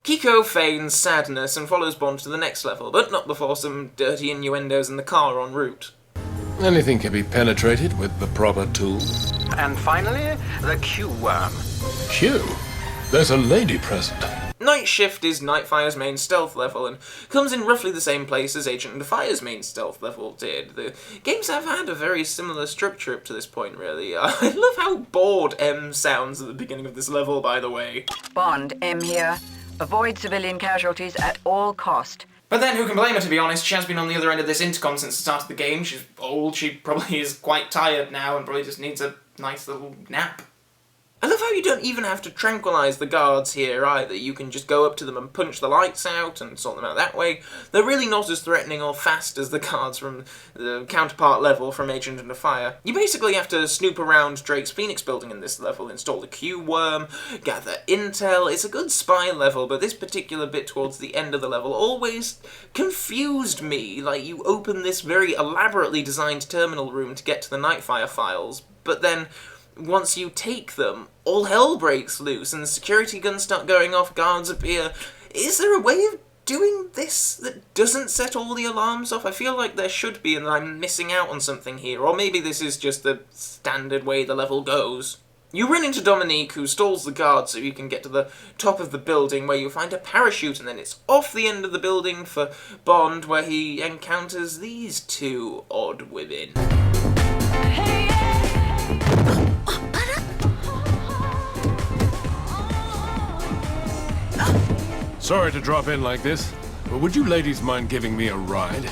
Kiko feigns sadness and follows Bond to the next level, but not before some dirty innuendos in the car en route. Anything can be penetrated with the proper tools. And finally, the Q-worm. Q? There's a lady present. Night Shift is Nightfire's main stealth level, and comes in roughly the same place as Agent of Fire's main stealth level did. The games have had a very similar structure up to this point, really. I love how bored M sounds at the beginning of this level, by the way. Bond, M here. Avoid civilian casualties at all cost. But then, who can blame her, to be honest? She has been on the other end of this intercom since the start of the game. She's old, she probably is quite tired now, and probably just needs a nice little nap. I love how you don't even have to tranquilise the guards here either. You can just go up to them and punch the lights out and sort them out that way. They're really not as threatening or fast as the guards from the counterpart level from Agent Under Fire. You basically have to snoop around Drake's Phoenix building in this level, install the Q-worm, gather intel. It's a good spy level, but this particular bit towards the end of the level always confused me. Like, you open this very elaborately designed terminal room to get to the Nightfire files, but then once you take them, all hell breaks loose and security guns start going off, guards appear. Is there a way of doing this that doesn't set all the alarms off? I feel like there should be and I'm missing out on something here, or maybe this is just the standard way the level goes. You run into Dominique, who stalls the guard so you can get to the top of the building, where you find a parachute, and then it's off the end of the building for Bond, where he encounters these two odd women. Sorry to drop in like this, but would you ladies mind giving me a ride?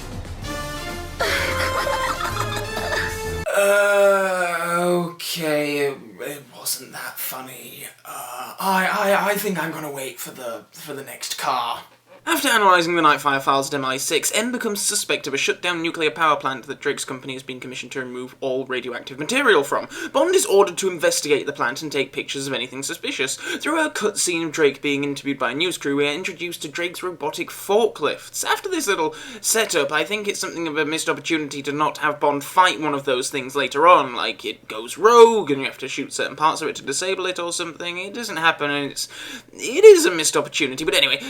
Okay, it wasn't that funny. I think I'm gonna wait for the next car. After analysing the Nightfire files at MI6, M becomes suspect of a shut-down nuclear power plant that Drake's company has been commissioned to remove all radioactive material from. Bond is ordered to investigate the plant and take pictures of anything suspicious. Through a cutscene of Drake being interviewed by a news crew, we are introduced to Drake's robotic forklifts. After this little setup, I think it's something of a missed opportunity to not have Bond fight one of those things later on, like it goes rogue and you have to shoot certain parts of it to disable it or something. It doesn't happen and it is a missed opportunity. But anyway,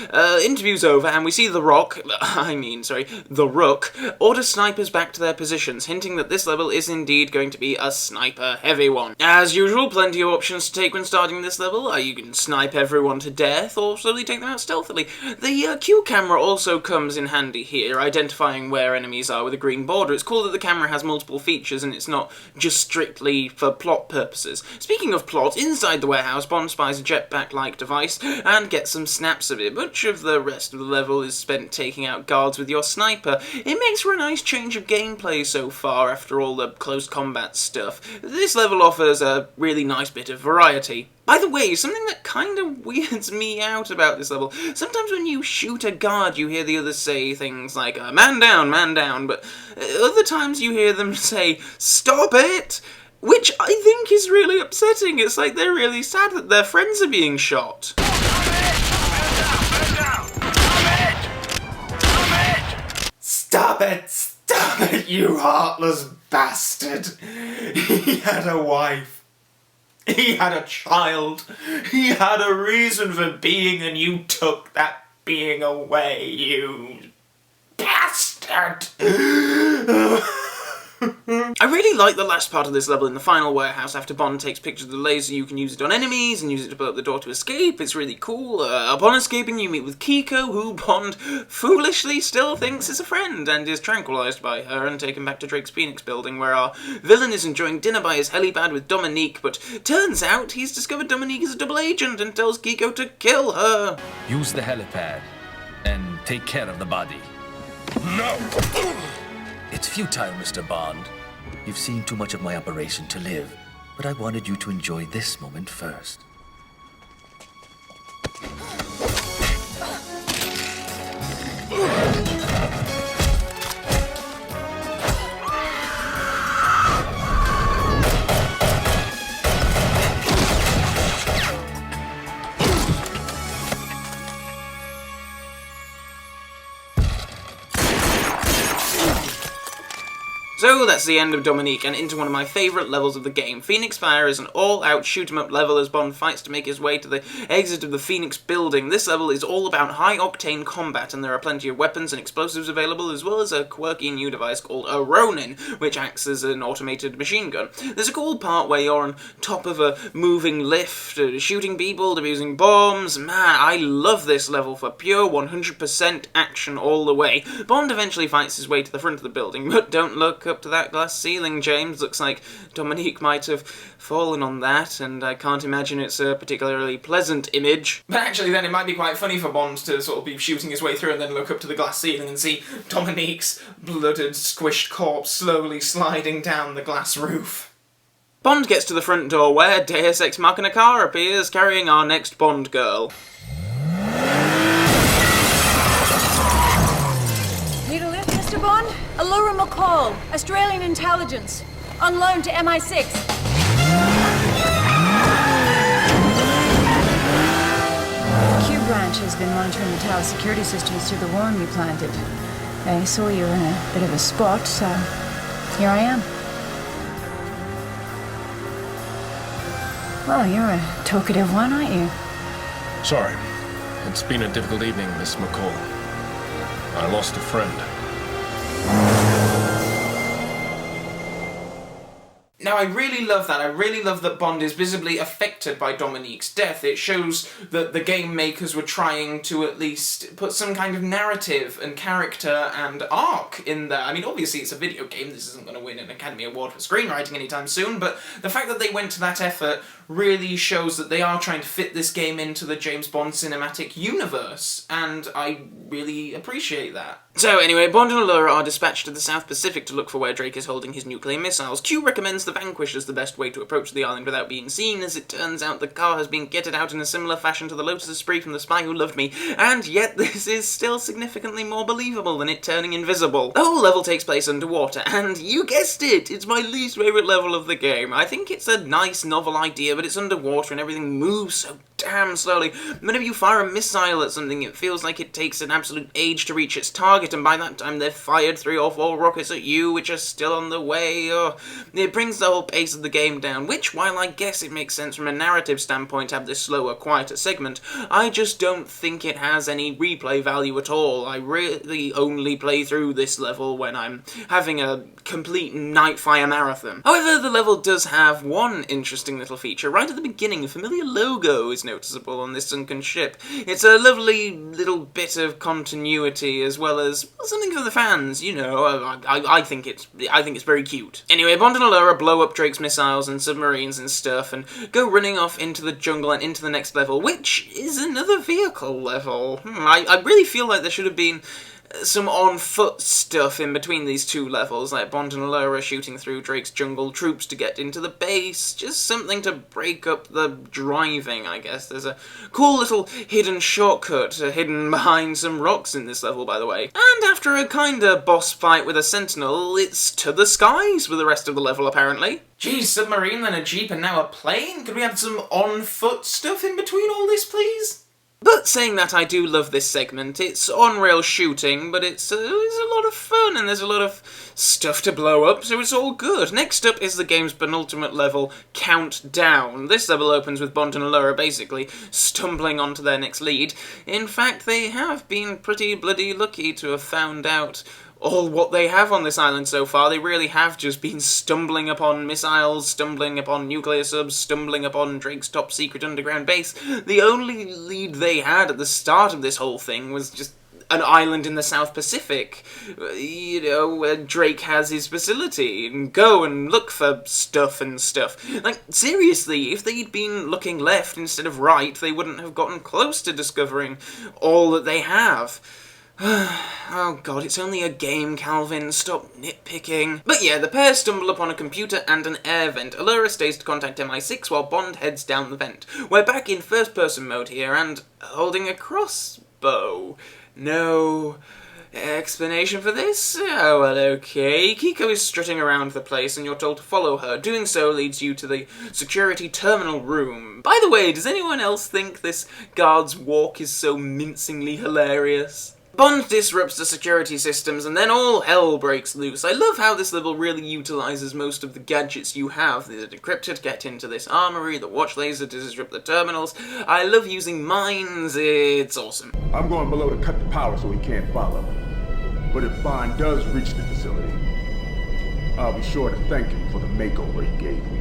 interviews over and we see the Rook order snipers back to their positions, hinting that this level is indeed going to be a sniper heavy one. As usual, plenty of options to take when starting this level. You can snipe everyone to death or slowly take them out stealthily. The Q camera also comes in handy here, identifying where enemies are with a green border. It's cool that the camera has multiple features and it's not just strictly for plot purposes. Speaking of plot, inside the warehouse, Bond spies a jetpack-like device and gets some snaps of it. Much of the rest of the level is spent taking out guards with your sniper. It makes for a nice change of gameplay so far after all the close combat stuff. This level offers a really nice bit of variety. By the way, something that kind of weirds me out about this level, sometimes when you shoot a guard you hear the others say things like, man down, but other times you hear them say, stop it! Which I think is really upsetting. It's like they're really sad that their friends are being shot. Stop it, you heartless bastard. He had a wife. He had a child. He had a reason for being and you took that being away, you bastard. I really like the last part of this level in the final warehouse. After Bond takes pictures of the laser, you can use it on enemies and use it to blow up the door to escape. It's really cool. Upon escaping, you meet with Kiko, who Bond foolishly still thinks is a friend, and is tranquilised by her and taken back to Drake's Phoenix building, where our villain is enjoying dinner by his helipad with Dominique, but turns out he's discovered Dominique is a double agent and tells Kiko to kill her. Use the helipad and take care of the body. No! It's futile, Mr. Bond. You've seen too much of my operation to live, but I wanted you to enjoy this moment first. So that's the end of Dominique, and into one of my favourite levels of the game. Phoenix Fire is an all-out shoot-em-up level as Bond fights to make his way to the exit of the Phoenix building. This level is all about high-octane combat, and there are plenty of weapons and explosives available, as well as a quirky new device called a Ronin, which acts as an automated machine gun. There's a cool part where you're on top of a moving lift, shooting people, defusing bombs. Man, I love this level for pure 100% action all the way. Bond eventually fights his way to the front of the building, but don't look up to that glass ceiling, James. Looks like Dominique might have fallen on that, and I can't imagine it's a particularly pleasant image. But actually then it might be quite funny for Bond to sort of be shooting his way through and then look up to the glass ceiling and see Dominique's blooded, squished corpse slowly sliding down the glass roof. Bond gets to the front door where Deus Ex Machina car appears, carrying our next Bond girl. Need a lift, Mr. Bond? Allura McCall, Australian intelligence. On loan to MI6. The Q branch has been monitoring the tower security systems through the worm you planted. They saw you in a bit of a spot, so here I am. Well, you're a talkative one, aren't you? Sorry. It's been a difficult evening, Miss McCall. I lost a friend. Now, I really love that. I really love that Bond is visibly affected by Dominique's death. It shows that the game makers were trying to at least put some kind of narrative and character and arc in there. I mean, obviously it's a video game. This isn't going to win an Academy Award for screenwriting anytime soon, but the fact that they went to that effort really shows that they are trying to fit this game into the James Bond cinematic universe, and I really appreciate that. So anyway, Bond and Allura are dispatched to the South Pacific to look for where Drake is holding his nuclear missiles. Q recommends the Vanquish as the best way to approach the island without being seen. As it turns out, the car has been kitted out in a similar fashion to the Lotus Esprit from The Spy Who Loved Me, and yet this is still significantly more believable than it turning invisible. The whole level takes place underwater, and you guessed it, it's my least favourite level of the game. I think it's a nice, novel idea, but it's underwater and everything moves so damn slowly. Whenever you fire a missile at something, it feels like it takes an absolute age to reach its target, and by that time they've fired 3 or 4 rockets at you, which are still on the way. It brings the whole pace of the game down, which, while I guess it makes sense from a narrative standpoint to have this slower, quieter segment, I just don't think it has any replay value at all. I really only play through this level when I'm having a complete Nightfire marathon. However, the level does have one interesting little feature. Right at the beginning, a familiar logo is noticeable on this sunken ship. It's a lovely little bit of continuity, as well as something for the fans, you know. I think it's very cute. Anyway, Bond and Allura blow up Drake's missiles and submarines and stuff, and go running off into the jungle and into the next level, which is another vehicle level. I really feel like there should have been some on-foot stuff in between these two levels, like Bond and Allura shooting through Drake's jungle troops to get into the base, just something to break up the driving, I guess. There's a cool little hidden shortcut hidden behind some rocks in this level, by the way. And after a kinda boss fight with a sentinel, it's to the skies with the rest of the level, apparently. Geez, submarine, then a jeep, and now a plane? Could we have some on-foot stuff in between all this, please? But saying that, I do love this segment. It's on-rail shooting, but it's a lot of fun, and there's a lot of stuff to blow up, so it's all good. Next up is the game's penultimate level, Countdown. This level opens with Bond and Allura basically stumbling onto their next lead. In fact, they have been pretty bloody lucky to have found out all what they have on this island so far. They really have just been stumbling upon missiles, stumbling upon nuclear subs, stumbling upon Drake's top secret underground base. The only lead they had at the start of this whole thing was just an island in the South Pacific, you know, where Drake has his facility, and go and look for stuff and stuff. Like, seriously, if they'd been looking left instead of right, they wouldn't have gotten close to discovering all that they have. Oh god, it's only a game, Calvin. Stop nitpicking. But yeah, the pair stumble upon a computer and an air vent. Allura stays to contact MI6 while Bond heads down the vent. We're back in first-person mode here and holding a crossbow. No explanation for this? Oh, well, okay. Kiko is strutting around the place and you're told to follow her. Doing so leads you to the security terminal room. By the way, does anyone else think this guard's walk is so mincingly hilarious? Bond disrupts the security systems and then all hell breaks loose. I love how this level really utilises most of the gadgets you have. The decryptor to get into this armory, the watch laser to disrupt the terminals. I love using mines, it's awesome. I'm going below to cut the power so he can't follow. But if Bond does reach the facility, I'll be sure to thank him for the makeover he gave me.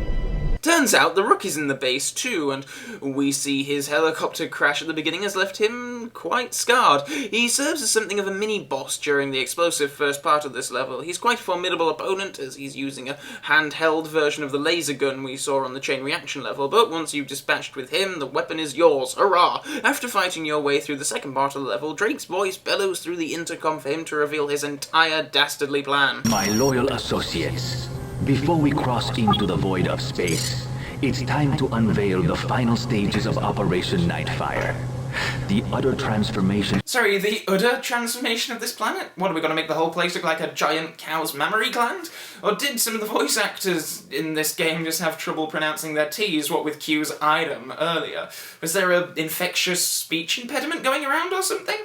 Turns out the Rookie's in the base too, and we see his helicopter crash at the beginning has left him quite scarred. He serves as something of a mini-boss during the explosive first part of this level. He's quite a formidable opponent, as he's using a handheld version of the laser gun we saw on the chain reaction level, but once you've dispatched with him, the weapon is yours. Hurrah! After fighting your way through the second part of the level, Drake's voice bellows through the intercom for him to reveal his entire dastardly plan. My loyal associates, before we cross into the void of space, it's time to unveil the final stages of Operation Nightfire. The utter transformation... Sorry, the utter transformation of this planet? What, are we going to make the whole place look like a giant cow's mammary gland? Or did some of the voice actors in this game just have trouble pronouncing their T's, what with Q's item earlier? Was there an infectious speech impediment going around or something?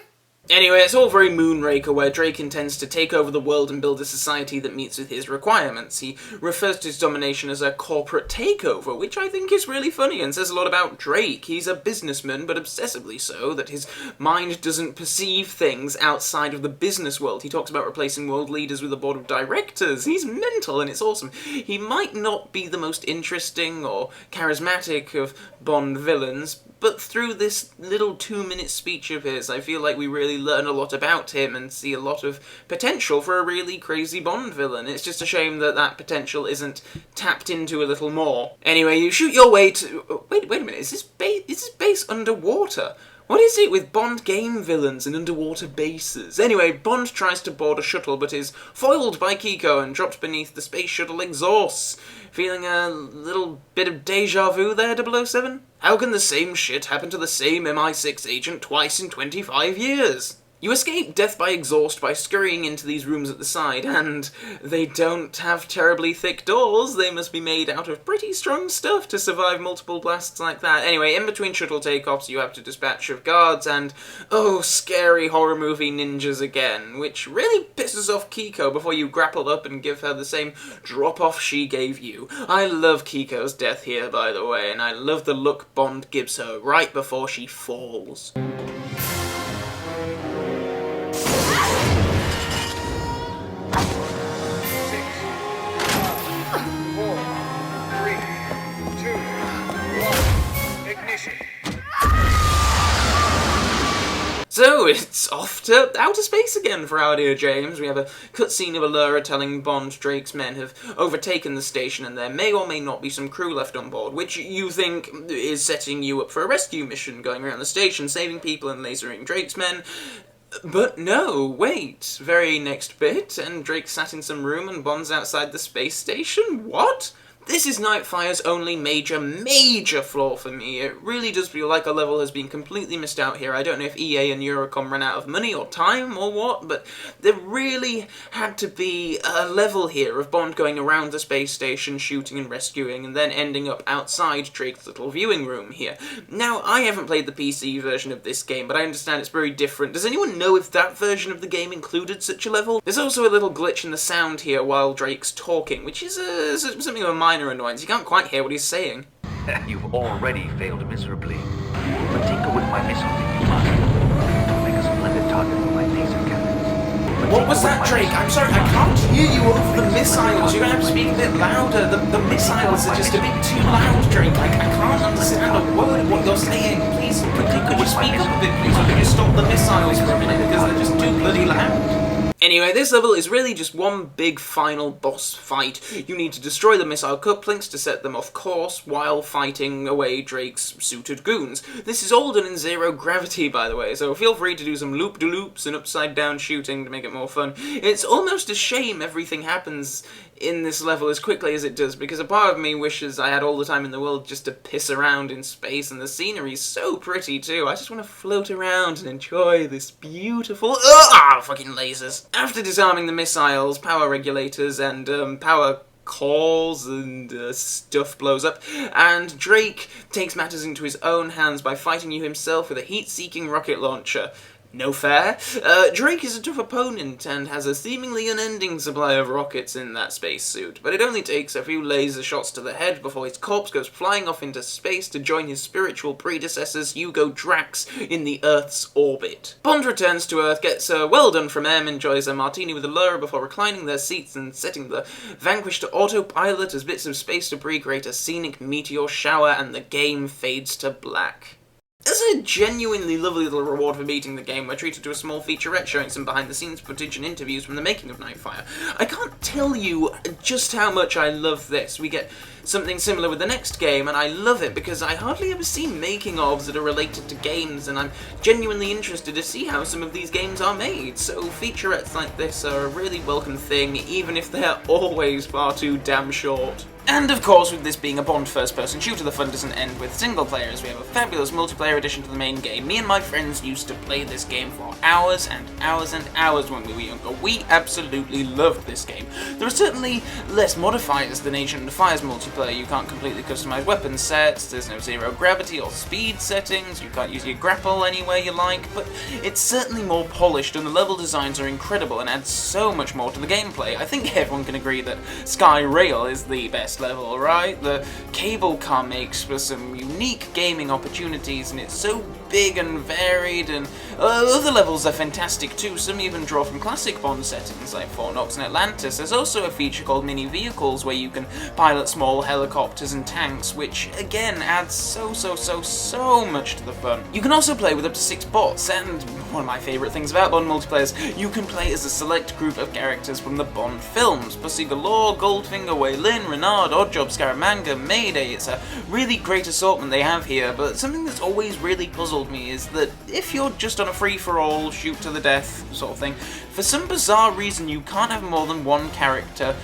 Anyway, it's all very Moonraker, where Drake intends to take over the world and build a society that meets with his requirements. He refers to his domination as a corporate takeover, which I think is really funny and says a lot about Drake. He's a businessman, but obsessively so, that his mind doesn't perceive things outside of the business world. He talks about replacing world leaders with a board of directors. He's mental, and it's awesome. He might not be the most interesting or charismatic of Bond villains, but through this little 2-minute speech of his, I feel like we really learn a lot about him and see a lot of potential for a really crazy Bond villain. It's just a shame that that potential isn't tapped into a little more. Anyway, you shoot your way to... Wait a minute, is this base underwater? What is it with Bond game villains and underwater bases? Anyway, Bond tries to board a shuttle but is foiled by Kiko and dropped beneath the space shuttle exhausts. Feeling a little bit of deja vu there, 007? How can the same shit happen to the same MI6 agent twice in 25 years? You escape death by exhaust by scurrying into these rooms at the side, and they don't have terribly thick doors. They must be made out of pretty strong stuff to survive multiple blasts like that. Anyway, in between shuttle takeoffs, you have to dispatch of guards and, oh, scary horror movie ninjas again, which really pisses off Kiko before you grapple up and give her the same drop-off she gave you. I love Kiko's death here, by the way, and I love the look Bond gives her right before she falls. So it's off to outer space again for our dear James. We have a cutscene of Allura telling Bond Drake's men have overtaken the station and there may or may not be some crew left on board, which you think is setting you up for a rescue mission, going around the station, saving people and lasering Drake's men. But no, wait. Very next bit, and Drake sat in some room and Bond's outside the space station? What? This is Nightfire's only major flaw for me. It really does feel like a level has been completely missed out here. I don't know if EA and Eurocom ran out of money or time or what, but there really had to be a level here of Bond going around the space station, shooting and rescuing, and then ending up outside Drake's little viewing room here. Now, I haven't played the PC version of this game, but I understand it's very different. Does anyone know if that version of the game included such a level? There's also a little glitch in the sound here while Drake's talking, which is something of a minor annoyance. You can't quite hear what he's saying. You've already failed miserably. But tinker with my missile if you must. To make a splendid target for my laser cannons. What was that, Drake? I'm sorry, I can't hear you over the missiles. You're going to have to speak a bit louder. The missiles are just a bit too loud, Drake. I can't understand a word of what you're saying. Please, could you speak up a bit, please? Or could you stop the missiles for a minute, because they're just too bloody loud. Anyway, this level is really just one big final boss fight. You need to destroy the missile couplings to set them off course while fighting away Drake's suited goons. This is all done in zero gravity, by the way, so feel free to do some loop-de-loops and upside-down shooting to make it more fun. It's almost a shame everything happens in this level as quickly as it does, because a part of me wishes I had all the time in the world just to piss around in space, and the scenery's so pretty too. I just want to float around and enjoy this beautiful... fucking lasers. After disarming the missiles, power regulators, and power cores and stuff blows up, and Drake takes matters into his own hands by fighting you himself with a heat-seeking rocket launcher. No fair. Drake is a tough opponent and has a seemingly unending supply of rockets in that spacesuit, but it only takes a few laser shots to the head before his corpse goes flying off into space to join his spiritual predecessors Hugo Drax in the Earth's orbit. Bond returns to Earth, gets a well done from M, enjoys a martini with Allura before reclining their seats and setting the Vanquish to autopilot as bits of space debris create a scenic meteor shower and the game fades to black. As a genuinely lovely little reward for beating the game, we're treated to a small featurette showing some behind-the-scenes footage and interviews from the making of Nightfire. I can't tell you just how much I love this. We get something similar with the next game, and I love it because I hardly ever see making-ofs that are related to games, and I'm genuinely interested to see how some of these games are made. So featurettes like this are a really welcome thing, even if they're always far too damn short. And of course, with this being a Bond first-person shooter, the fun doesn't end with single players. We have a fabulous multiplayer addition to the main game. Me and my friends used to play this game for hours and hours and hours when we were younger. We absolutely loved this game. There are certainly less modifiers than Agent of Fire's multiplayer. You can't completely customize weapon sets, there's no zero gravity or speed settings, you can't use your grapple anywhere you like, but it's certainly more polished and the level designs are incredible and add so much more to the gameplay. I think everyone can agree that Sky Rail is the best level, right? The cable car makes for some unique gaming opportunities and it's so big and varied, and other levels are fantastic too. Some even draw from classic Bond settings like Fort Knox and Atlantis. There's also a feature called Mini Vehicles where you can pilot small helicopters and tanks, which again adds so much to the fun. You can also play with up to 6 bots, and one of my favourite things about Bond multiplayer is you can play as a select group of characters from the Bond films. Pussy Galore, Goldfinger, Wei Lin, Renard, Oddjob, Scaramanga, Mayday. It's a really great assortment they have here, but something that's always really puzzled me is that if you're just on a free-for-all, shoot to the death sort of thing, for some bizarre reason you can't have more than one character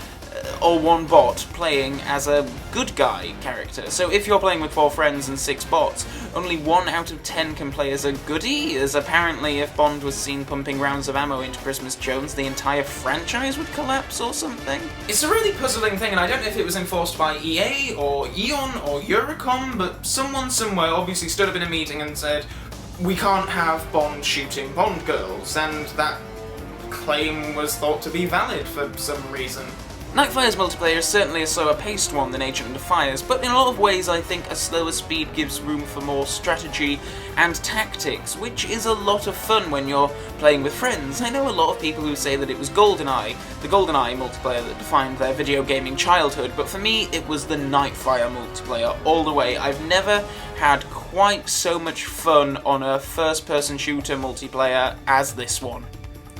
or one bot playing as a good guy character. So if you're playing with 4 friends and 6 bots, only 1 out of 10 can play as a goodie, as apparently if Bond was seen pumping rounds of ammo into Christmas Jones, the entire franchise would collapse or something. It's a really puzzling thing, and I don't know if it was enforced by EA or Eon or Eurocom, but someone somewhere obviously stood up in a meeting and said, we can't have Bond shooting Bond girls, and that claim was thought to be valid for some reason. Nightfire's multiplayer is certainly a slower-paced one than Agent of Fire's, but in a lot of ways I think a slower speed gives room for more strategy and tactics, which is a lot of fun when you're playing with friends. I know a lot of people who say that it was GoldenEye, the GoldenEye multiplayer that defined their video gaming childhood, but for me it was the Nightfire multiplayer all the way. I've never had quite so much fun on a first-person shooter multiplayer as this one.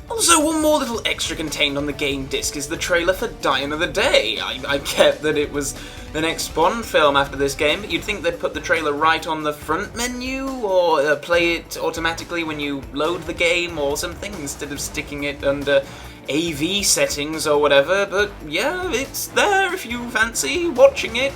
Also, one more little extra contained on the game disc is the trailer for Die Another Day. I get that it was the next Bond film after this game, but you'd think they'd put the trailer right on the front menu, or play it automatically when you load the game or something, instead of sticking it under AV settings or whatever. But yeah, it's there if you fancy watching it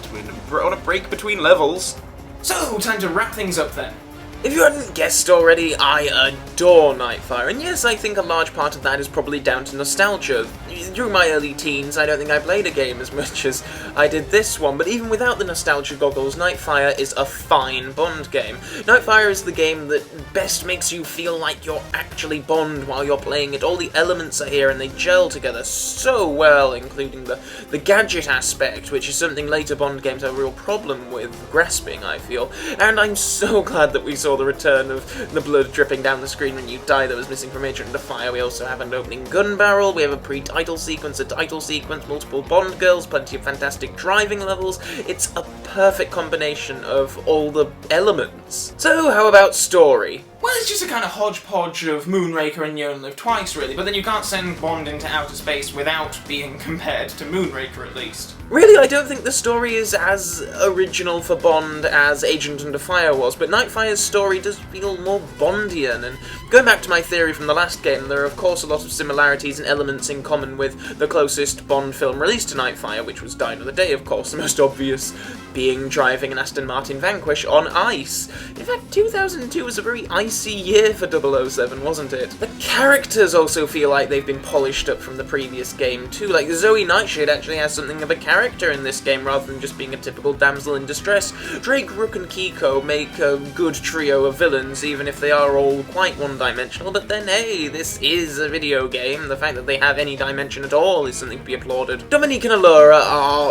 on a break between levels. So, time to wrap things up then. If you hadn't guessed already, I adore Nightfire, and yes, I think a large part of that is probably down to nostalgia. During my early teens, I don't think I played a game as much as I did this one, but even without the nostalgia goggles, Nightfire is a fine Bond game. Nightfire is the game that best makes you feel like you're actually Bond while you're playing it. All the elements are here and they gel together so well, including the gadget aspect, which is something later Bond games have a real problem with grasping, I feel. And I'm so glad that we saw the return of the blood dripping down the screen when you die that was missing from Agent of Fire. We also have an opening gun barrel, we have a pre-title sequence, a title sequence, multiple Bond girls, plenty of fantastic driving levels. It's a perfect combination of all the elements. So how about story? Well, it's just a kind of hodgepodge of Moonraker and You Only Live Twice, really, but then you can't send Bond into outer space without being compared to Moonraker, at least. Really, I don't think the story is as original for Bond as Agent Under Fire was, but Nightfire's story does feel more Bondian, and going back to my theory from the last game, there are of course a lot of similarities and elements in common with the closest Bond film released to Nightfire, which was Die Another Day, of course, the most obvious being driving an Aston Martin Vanquish on ice. In fact, 2002 was a very icy dicey year for 007, wasn't it? The characters also feel like they've been polished up from the previous game too. Like Zoe Nightshade actually has something of a character in this game rather than just being a typical damsel in distress. Drake, Rook and Kiko make a good trio of villains, even if they are all quite one-dimensional, but then hey, this is a video game. The fact that they have any dimension at all is something to be applauded. Dominique and Allura are,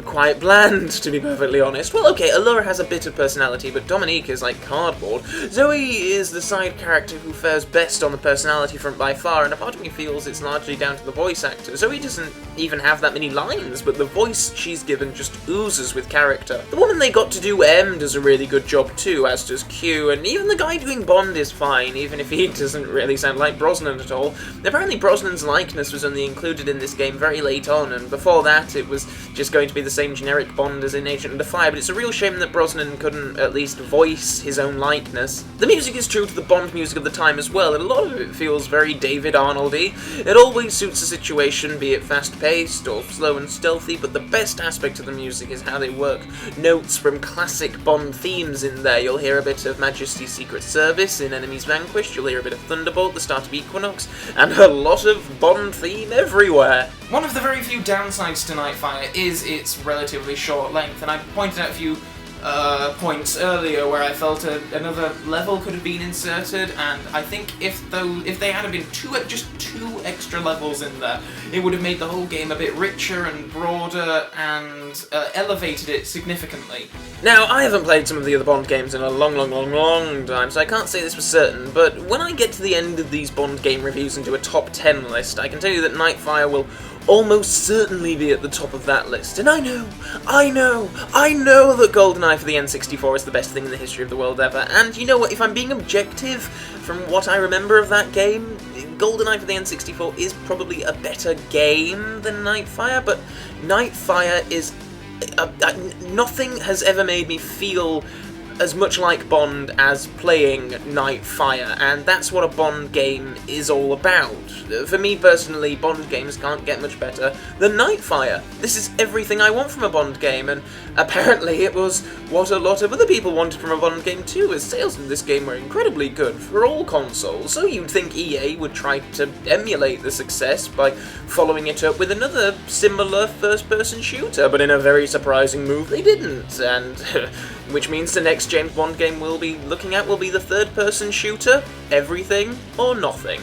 quite bland, to be perfectly honest. Well, okay, Allura has a bit of personality, but Dominique is like cardboard. Zoe is the side character who fares best on the personality front by far, and a part of me feels it's largely down to the voice actor. Zoe doesn't even have that many lines, but the voice she's given just oozes with character. The woman they got to do M does a really good job too, as does Q, and even the guy doing Bond is fine, even if he doesn't really sound like Brosnan at all. Apparently Brosnan's likeness was only included in this game very late on, and before that it was just going to be the same generic Bond as in Agent Under Fire, but it's a real shame that Brosnan couldn't at least voice his own likeness. The music is true to the Bond music of the time as well, and a lot of it feels very David Arnold-y. It always suits the situation, be it fast-paced or slow and stealthy, but the best aspect of the music is how they work notes from classic Bond themes in there. You'll hear a bit of Majesty's Secret Service in Enemies Vanquished, you'll hear a bit of Thunderbolt, the start of Equinox, and a lot of Bond theme everywhere. One of the very few downsides to Nightfire is its relatively short length, and I pointed out a few points earlier where I felt another level could have been inserted, and I think if they had been just two extra levels in there, it would have made the whole game a bit richer and broader and elevated it significantly. Now, I haven't played some of the other Bond games in a long time, so I can't say this for certain, but when I get to the end of these Bond game reviews and do a top 10 list, I can tell you that Nightfire will almost certainly be at the top of that list. And I know that GoldenEye for the N64 is the best thing in the history of the world ever, and you know what, if I'm being objective from what I remember of that game, GoldenEye for the N64 is probably a better game than Nightfire, but Nightfire is... nothing has ever made me feel as much like Bond as playing Nightfire, and that's what a Bond game is all about. For me personally, Bond games can't get much better than Nightfire. This is everything I want from a Bond game, and apparently it was what a lot of other people wanted from a Bond game too, as sales in this game were incredibly good for all consoles, so you'd think EA would try to emulate the success by following it up with another similar first-person shooter, but in a very surprising move they didn't, and which means the next James Bond game we'll be looking at will be the third-person shooter, everything or nothing.